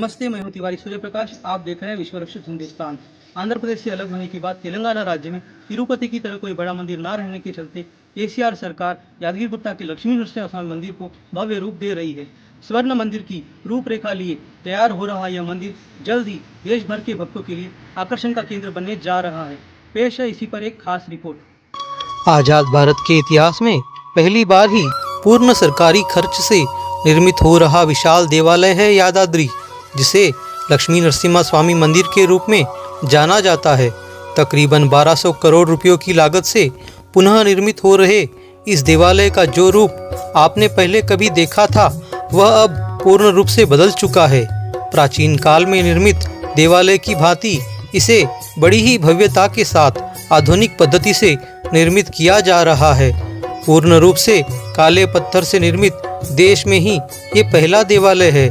नमस्ते, मैं हूं तिवारी सूर्य प्रकाश। आप देख रहे हैं विश्व रक्षित हिंदुस्तान। आंध्र प्रदेश से अलग होने के बाद तेलंगाना राज्य में तिरुपति की तरह कोई बड़ा मंदिर न रहने के चलते केसीआर सरकार यादगिरिगुट्टा के लक्ष्मी नरसिम्हा स्वामी मंदिर को भव्य रूप दे रही है। स्वर्ण मंदिर की रूपरेखा लिए तैयार हो रहा यह मंदिर जल्द ही देश भर के भक्तों के लिए आकर्षण का केंद्र बनने जा रहा है। पेश है इसी पर एक खास रिपोर्ट। आजाद भारत के इतिहास में पहली बार ही पूर्ण सरकारी खर्च से निर्मित हो रहा विशाल देवालय है यादाद्री, जिसे लक्ष्मी नरसिम्हा स्वामी मंदिर के रूप में जाना जाता है। तकरीबन 1200 करोड़ रुपयों की लागत से पुनः निर्मित हो रहे इस देवालय का जो रूप आपने पहले कभी देखा था, वह अब पूर्ण रूप से बदल चुका है। प्राचीन काल में निर्मित देवालय की भांति इसे बड़ी ही भव्यता के साथ आधुनिक पद्धति से निर्मित किया जा रहा है। पूर्ण रूप से काले पत्थर से निर्मित देश में ही ये पहला देवालय है।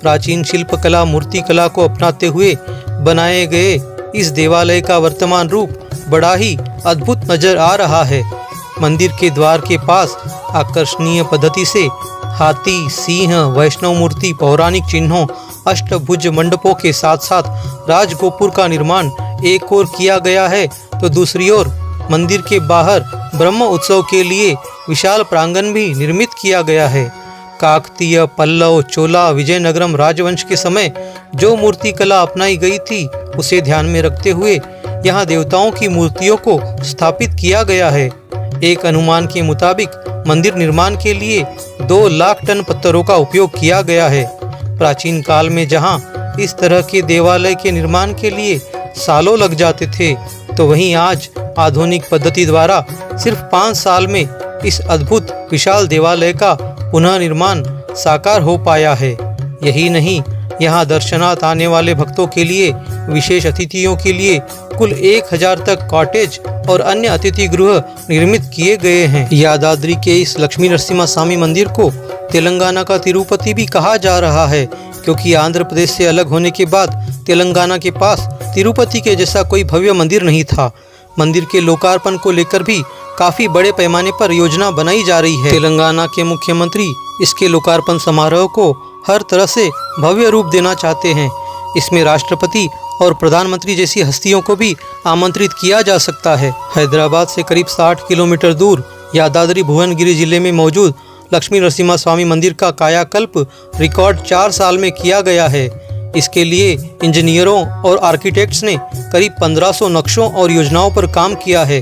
प्राचीन शिल्पकला मूर्तिकला को अपनाते हुए बनाए गए इस देवालय का वर्तमान रूप बड़ा ही अद्भुत नजर आ रहा है। मंदिर के द्वार के पास आकर्षणीय पद्धति से हाथी, सिंह, वैष्णव मूर्ति, पौराणिक चिन्हों, अष्टभुज मंडपों के साथ साथ राजगोपुर का निर्माण एक ओर किया गया है, तो दूसरी ओर मंदिर के बाहर ब्रह्म उत्सव के लिए विशाल प्रांगण भी निर्मित किया गया है। काकतीय, पल्लव, चोला, विजयनगरम राजवंश के समय जो मूर्ति कला अपनाई गई थी, उसे ध्यान में रखते हुए यहाँ देवताओं की मूर्तियों को स्थापित किया गया है। एक अनुमान के मुताबिक मंदिर निर्माण के लिए 2 लाख टन पत्थरों का उपयोग किया गया है। प्राचीन काल में जहाँ इस तरह के देवालय के निर्माण के लिए सालों लग जाते थे, तो वहीं आज आधुनिक पद्धति द्वारा सिर्फ 5 साल में इस अद्भुत विशाल देवालय का पुनः निर्माण साकार हो पाया है। यही नहीं, यहाँ दर्शनार्थ आने वाले भक्तों के लिए, विशेष अतिथियों के लिए कुल 1000 तक कॉटेज और अन्य अतिथि गृह निर्मित किए गए हैं। यादाद्री के इस लक्ष्मी नरसिम्हा स्वामी मंदिर को तेलंगाना का तिरुपति भी कहा जा रहा है, क्योंकि आंध्र प्रदेश से अलग होने के बाद तेलंगाना के पास तिरुपति के जैसा कोई भव्य मंदिर नहीं था। मंदिर के लोकार्पण को लेकर भी काफ़ी बड़े पैमाने पर योजना बनाई जा रही है। तेलंगाना के मुख्यमंत्री इसके लोकार्पण समारोह को हर तरह से भव्य रूप देना चाहते हैं। इसमें राष्ट्रपति और प्रधानमंत्री जैसी हस्तियों को भी आमंत्रित किया जा सकता है। हैदराबाद से करीब 60 किलोमीटर दूर यादाद्री भुवनगिरी जिले में मौजूद लक्ष्मी नरसिम्हा स्वामी मंदिर का कायाकल्प रिकॉर्ड 4 साल में किया गया है। इसके लिए इंजीनियरों और आर्किटेक्ट्स ने करीब 1500 नक्शों और योजनाओं पर काम किया है।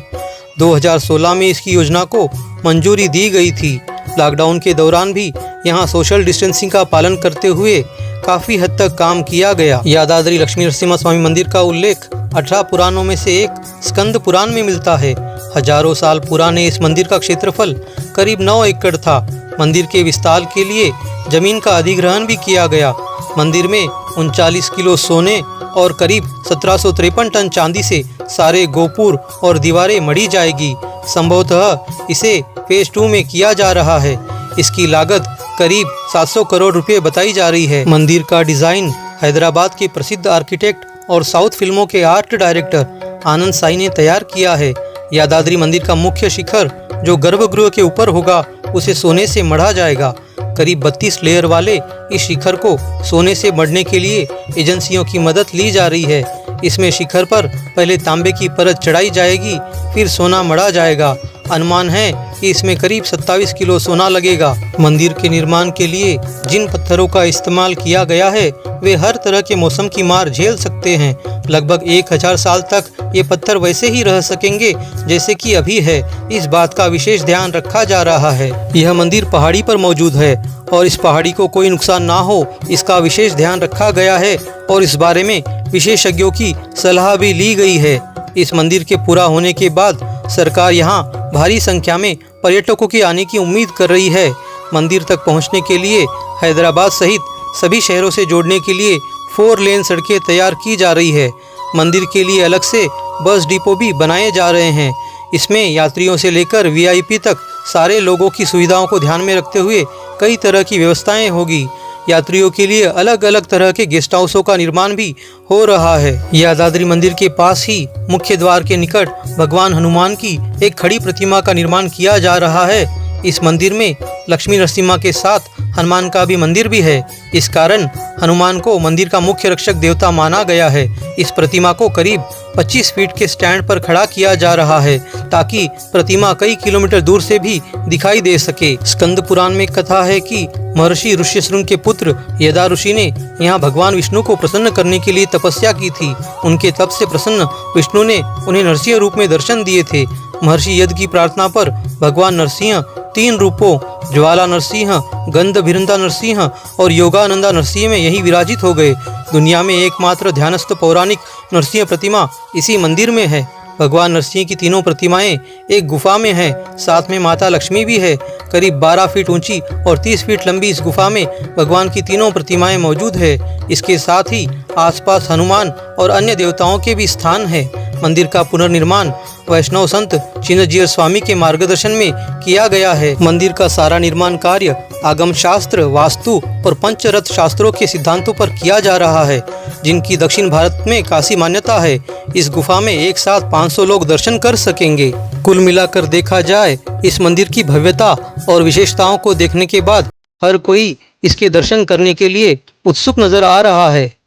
2016 में इसकी योजना को मंजूरी दी गई थी। लॉकडाउन के दौरान भी यहाँ सोशल डिस्टेंसिंग का पालन करते हुए काफ़ी हद तक काम किया गया। यादाद्री लक्ष्मी नरसिम्हा स्वामी मंदिर का उल्लेख 18 पुराणों में से एक स्कंद पुराण में मिलता है। हजारों साल पुराने इस मंदिर का क्षेत्रफल करीब 9 एकड़ था। मंदिर के विस्तार के लिए जमीन का अधिग्रहण भी किया गया। मंदिर में 39 किलो सोने और करीब 1753 टन चांदी से सारे गोपुर और दीवारें मढ़ी जाएगी। संभवतः इसे फेज 2 में किया जा रहा है। इसकी लागत करीब 700 करोड़ रुपए बताई जा रही है। मंदिर का डिजाइन हैदराबाद के प्रसिद्ध आर्किटेक्ट और साउथ फिल्मों के आर्ट डायरेक्टर आनंद साई ने तैयार किया है। यादाद्री मंदिर का मुख्य शिखर जो गर्भगृह के ऊपर होगा, उसे सोने से मढ़ा जाएगा। करीब 32 लेयर वाले इस शिखर को सोने से मढ़ने के लिए एजेंसियों की मदद ली जा रही है। इसमें शिखर पर पहले तांबे की परत चढ़ाई जाएगी, फिर सोना मढ़ा जाएगा। अनुमान है कि इसमें करीब 27 किलो सोना लगेगा। मंदिर के निर्माण के लिए जिन पत्थरों का इस्तेमाल किया गया है, वे हर तरह के मौसम की मार झेल सकते हैं। लगभग 1000 साल तक ये पत्थर वैसे ही रह सकेंगे जैसे कि अभी है। इस बात का विशेष ध्यान रखा जा रहा है। यह मंदिर पहाड़ी पर मौजूद है और इस पहाड़ी को कोई नुकसान ना हो, इसका विशेष ध्यान रखा गया है और इस बारे में विशेषज्ञों की सलाह भी ली गई है। इस मंदिर के पूरा होने के बाद सरकार यहाँ भारी संख्या में पर्यटकों के आने की उम्मीद कर रही है। मंदिर तक पहुँचने के लिए हैदराबाद सहित सभी शहरों से जोड़ने के लिए 4 लेन सड़कें तैयार की जा रही है। मंदिर के लिए अलग से बस डिपो भी बनाए जा रहे हैं। इसमें यात्रियों से लेकर वीआईपी तक सारे लोगों की सुविधाओं को ध्यान में रखते हुए कई तरह की व्यवस्थाएं होगी। यात्रियों के लिए अलग अलग तरह के गेस्ट हाउसों का निर्माण भी हो रहा है। यादाद्री मंदिर के पास ही मुख्य द्वार के निकट भगवान हनुमान की एक खड़ी प्रतिमा का निर्माण किया जा रहा है। इस मंदिर में लक्ष्मी नरसिम्हा के साथ हनुमान का भी मंदिर भी है। इस कारण हनुमान को मंदिर का मुख्य रक्षक देवता माना गया है। इस प्रतिमा को करीब 25 फीट के स्टैंड पर खड़ा किया जा रहा है ताकि प्रतिमा कई किलोमीटर दूर से भी दिखाई दे सके। स्कंद पुराण में कथा है कि महर्षि ऋष्यशृंग के पुत्र यदा ऋषि ने यहाँ भगवान विष्णु को प्रसन्न करने के लिए तपस्या की थी। उनके तप से प्रसन्न विष्णु ने उन्हें नरसिंह रूप में दर्शन दिए थे। महर्षि यद की प्रार्थना पर भगवान नरसिंह 3 रूपों ज्वाला नरसिंह, गंध भिरंदा नरसिंह और योगानंदा नरसिंह में यही विराजित हो गए। दुनिया में एकमात्र ध्यानस्थ पौराणिक नरसिंह प्रतिमा इसी मंदिर में है। भगवान नरसिंह की तीनों प्रतिमाएं एक गुफा में है। साथ में माता लक्ष्मी भी है। करीब 12 फीट ऊंची और 30 फीट लंबी इस गुफा में भगवान की तीनों प्रतिमाएं मौजूद है। इसके साथ ही आसपास हनुमान और अन्य देवताओं के भी स्थान है। मंदिर का पुनर्निर्माण वैष्णव संत चिन्नजीयर स्वामी के मार्गदर्शन में किया गया है। मंदिर का सारा निर्माण कार्य आगम शास्त्र, वास्तु और पंचरथ शास्त्रों के सिद्धांतों पर किया जा रहा है, जिनकी दक्षिण भारत में काशी मान्यता है। इस गुफा में एक साथ 500 लोग दर्शन कर सकेंगे। कुल मिलाकर देखा जाए, इस मंदिर की भव्यता और विशेषताओं को देखने के बाद हर कोई इसके दर्शन करने के लिए उत्सुक नजर आ रहा है।